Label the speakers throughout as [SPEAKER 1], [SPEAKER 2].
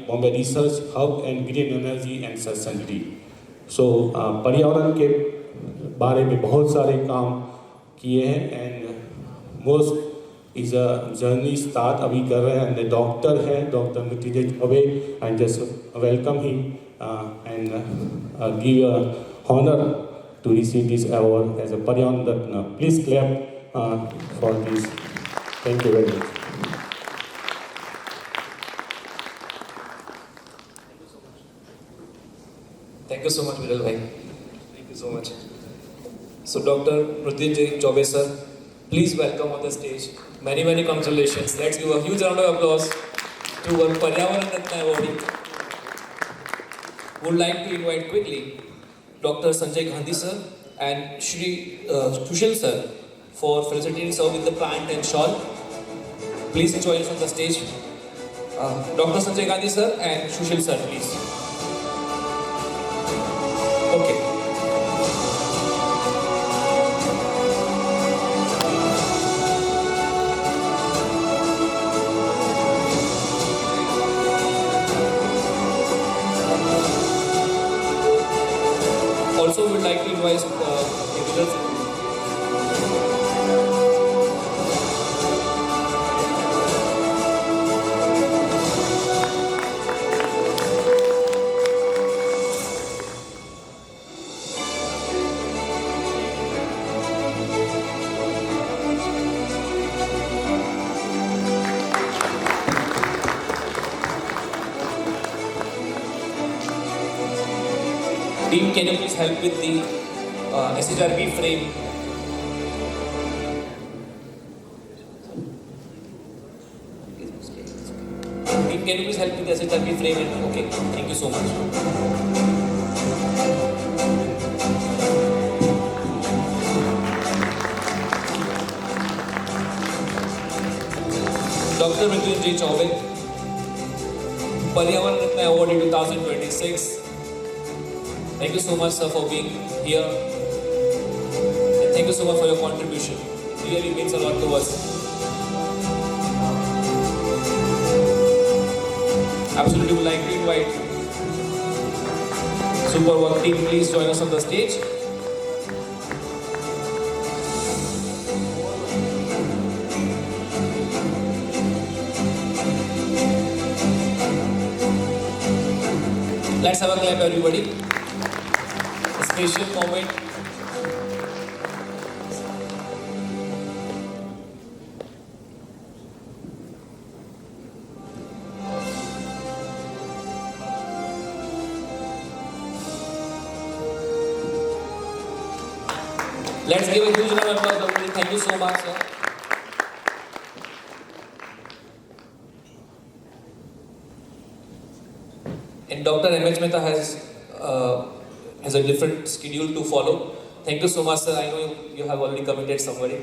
[SPEAKER 1] Bombay research hub and green energy and sustainability. So पर्यावरण के बारे में बहुत सारे काम किए हैं and most is a journey start अभी कर रहे हैं। एंड डॉक्टर है doctor Mrityunjay Choubey, and just welcome him and give a honor to receive this award as a Paryavan Ratna. Please clap for this. Thank you very much.
[SPEAKER 2] Thank you so much, Viral bhai. Thank you so much. So, Dr. Mrutyunjay Chaube sir, please welcome on the stage. Many, many congratulations. Let's give a huge round of applause to our Paryavan Ratna awardee. Would like to invite quickly Dr. Sanjay Gandhi sir and Shri Sushil sir for facilitating sir with the plant and shawl. Please join us on the stage. Dr. Sanjay Gandhi sir and Sushil sir, please. Okay. Also, we would like to invite team, can you please help with the SHRP frame? Team, can you please help with the SHRP frame? Okay, thank you so much. Dr. Mrutyunjay Chaube, Paryavan Ratna Award in 2026. Thank you so much, sir, for being here. And thank you so much for your contribution. It really means a lot to us. Absolutely would like to invite Super Work team, please join us on the stage. Let's have a clap, everybody. Special moment. Let's give a huge round of applause, everybody. Thank you so much, sir. And Dr. M.H. Mehta has a different schedule to follow. Thank you so much, sir. I know you have already committed somebody.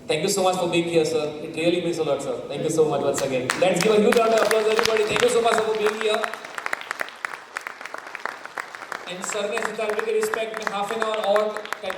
[SPEAKER 2] Thank you so much for being here, sir. It really means a lot, sir. Thank you so much once again. Let's give a huge round of applause, everybody. Thank you so much for being here. And sir ने SHRP के respect में half an hour और time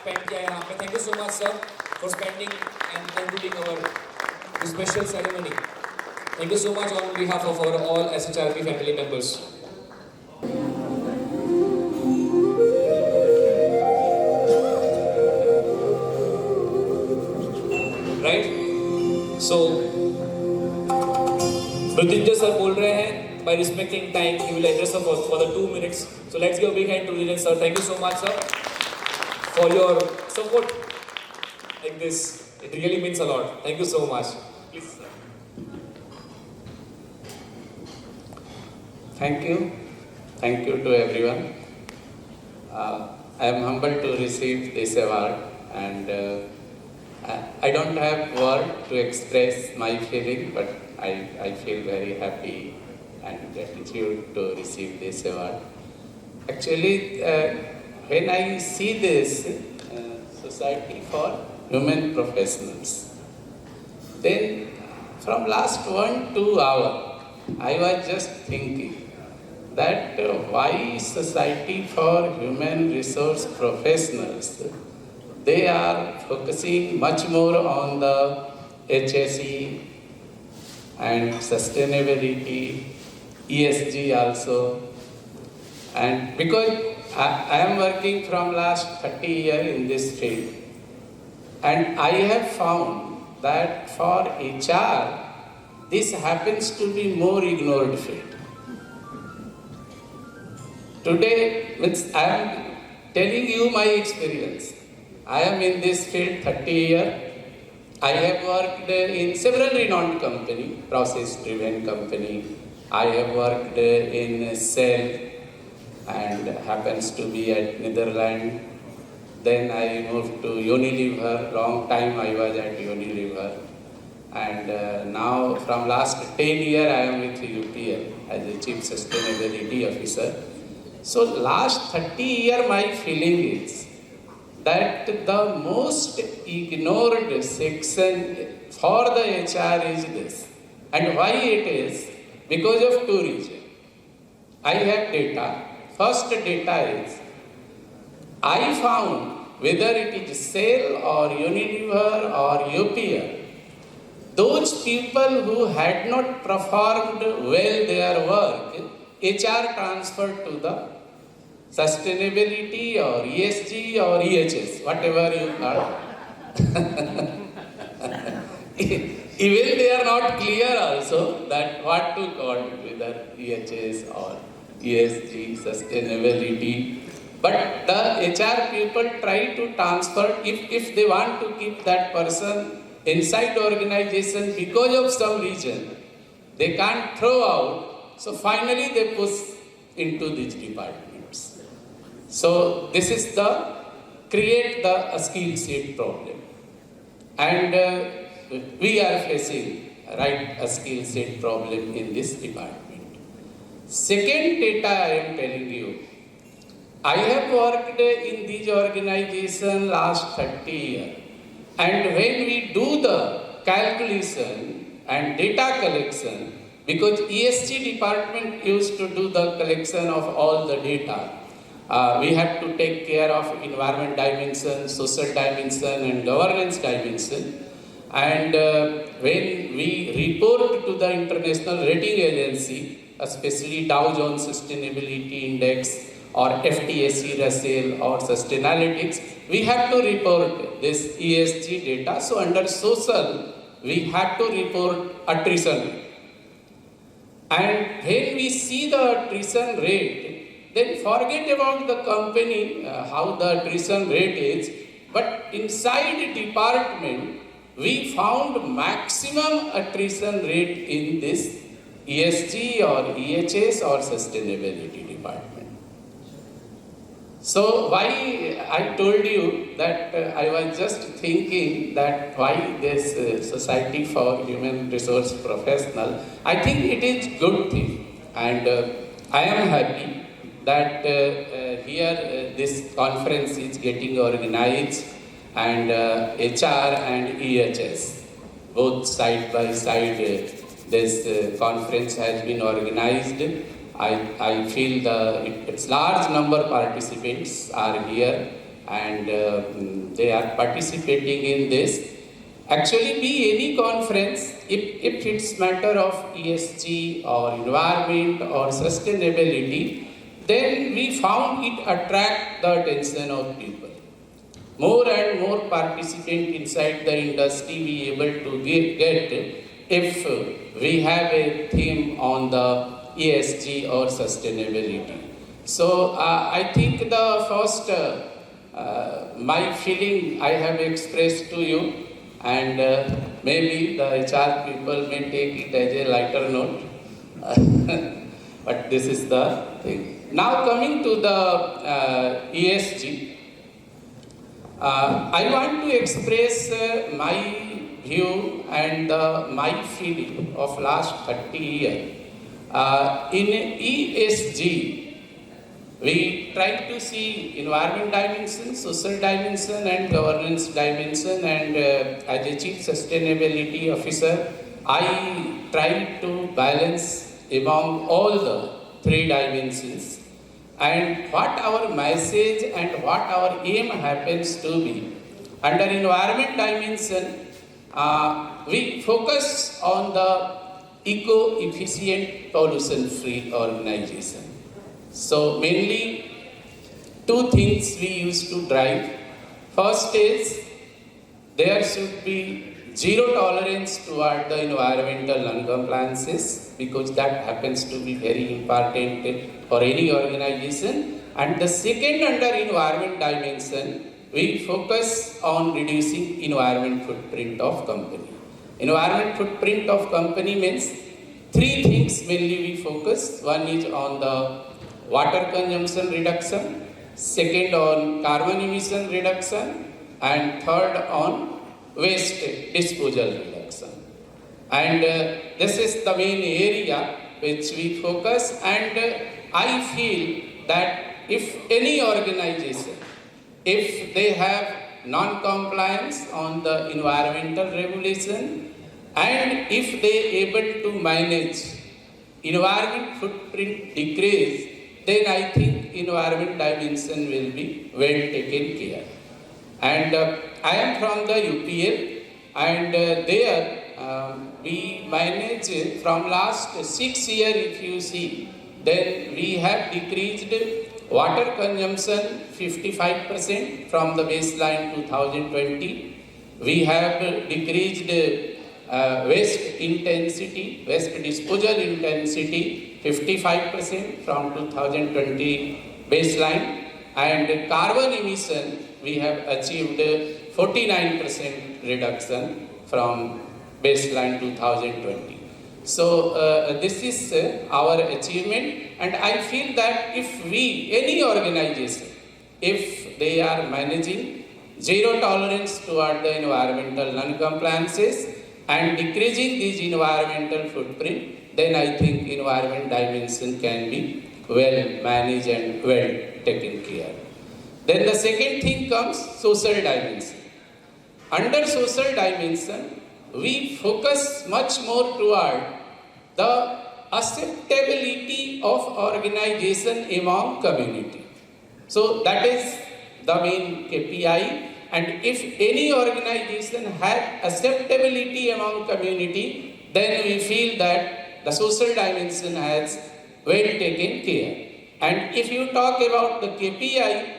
[SPEAKER 2] spend किया यहाँ पे. Thank you so much, sir, for spending and concluding our special ceremony. Thank you so much on behalf of our all SHRP family members. Right? So, Mrutyunjay sir बोल रहे हैं, by respecting time, he will address us for the 2 minutes. So let's give a big hand to Mrutyunjay sir. Thank you so much, sir, for your support like this. It really means a lot. Thank you so much. Please, sir.
[SPEAKER 3] Thank you. Thank you to everyone. I am humbled to receive this award, and I don't have word to express my feeling, but I feel very happy and gratitude to receive this award. Actually, when I see this Society for Human Professionals, then from last 1-2 hours, I was just thinking that why Society for Human Resource Professionals, they are focusing much more on the HSE and sustainability ESG also. And because I am working from last 30 years in this field, and I have found that for HR, this happens to be more ignored field. Today, I am telling you my experience. I am in this field 30 years. I have worked in several renowned companies, process-driven company. I have worked in Shell and happens to be at Netherlands. Then I moved to Unilever. Long time I was at Unilever. And now from last 10 years I am with UPL as a Chief Sustainability Officer. So last 30 years my feeling is that the most ignored section for the HR is this. And why it is? Because of two reasons. I have data. First data is, I found whether it is Shell or Unilever or UPL, those people who had not performed well their work, HR transferred to the sustainability or ESG or EHS, whatever you call. Even they are not clear also that what to call it, whether EHS or ESG, sustainability. But the HR people try to transfer, if they want to keep that person inside the organization because of some reason, they can't throw out, so finally they push into these departments. So this is the, create the skill set problem. And we are facing, right, a skill set problem in this department. Second data I am telling you, I have worked in these organizations last 30 years. And when we do the calculation and data collection, because ESG department used to do the collection of all the data, we have to take care of environment dimension, social dimension and governance dimension. And when we report to the international rating agency, especially Dow Jones Sustainability Index or FTSE Russell or Sustainalytics, we have to report this ESG data. So under social, we have to report attrition. And when we see the attrition rate, then forget about the company, how the attrition rate is, but inside the department, we found maximum attrition rate in this ESG or EHS or sustainability department. So why I told you that I was just thinking that why this Society for Human Resource Professional, I think it is good thing. And I am happy that here this conference is getting organized and HR and EHS, both side by side, this conference has been organized. I feel its large number of participants are here and they are participating in this. Actually, be any conference, if it's matter of ESG or environment or sustainability, then we found it attract the attention of people. More and more participants inside the industry be able to get if we have a theme on the ESG or sustainability. So I think the first, my feeling I have expressed to you, and maybe the HR people may take it as a lighter note, but this is the thing. Now coming to the ESG, I want to express my view and my feeling of last 30 years. In ESG, we try to see environment dimension, social dimension and governance dimension, and as a Chief Sustainability Officer, I try to balance among all the three dimensions. And what our message and what our aim happens to be. Under environment dimension, we focus on the eco-efficient, pollution-free organization. So mainly two things we used to drive. First is there should be zero tolerance toward the environmental non-compliances, because that happens to be very important for any organization. And the second, under environment dimension, we focus on reducing environment footprint of company. Environment footprint of company means three things mainly we focus. One is on the water consumption reduction, second on carbon emission reduction, and third on waste disposal reduction. And this is the main area which we focus, and I feel that if any organization, if they have non-compliance on the environmental regulation, and if they able to manage environment footprint decrease, then I think environment dimension will be well taken care. And I am from the UPL, and there we manage from last 6 years, if you see, then we have decreased water consumption 55% from the baseline 2020. We have decreased waste intensity, waste disposal intensity 55% from 2020 baseline, and carbon emission we have achieved 49% reduction from baseline 2020. So this is our achievement, and I feel that if we, any organization, if they are managing zero tolerance toward the environmental non-compliances and decreasing this environmental footprint, then I think environment dimension can be well managed and well taken care. Then the second thing comes social dimension. Under social dimension, we focus much more toward the acceptability of organization among community. So that is the main KPI, and if any organization has acceptability among community, then we feel that the social dimension has well taken care. And if you talk about the KPI,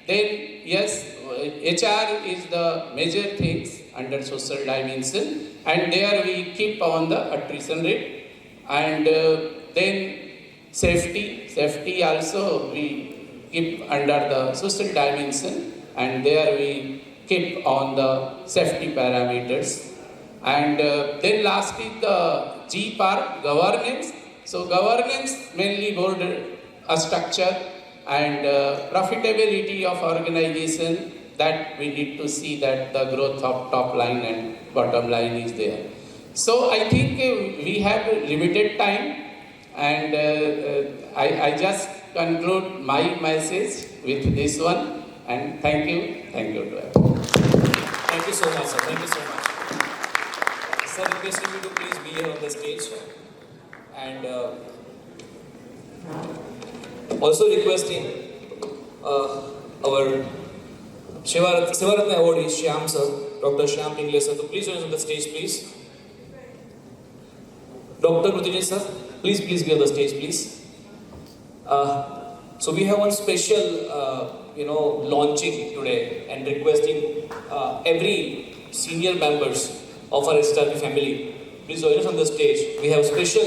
[SPEAKER 3] then yes, HR is the major things under social dimension, and there we keep on the attrition rate, and then safety also we keep under the social dimension, and there we keep on the safety parameters. And then last is the G part, governance. So governance mainly board structure and profitability of organization, that we need to see that the growth of top line and bottom line is there. So I think we have limited time, and I just conclude my message with this one, and thank you to everyone.
[SPEAKER 2] Thank you so much, sir. Thank you so much. Sir, requesting you to please be here on the stage, and also requesting our Shivaratna awardee Shyam sir, Dr. Shyam Pingle sir, to please join us on the stage, please. Dr. Mrutyunjay sir, please be on the stage, please. So we have one special, launching today, and requesting every senior members of our SRP family, please join us on the stage. We have special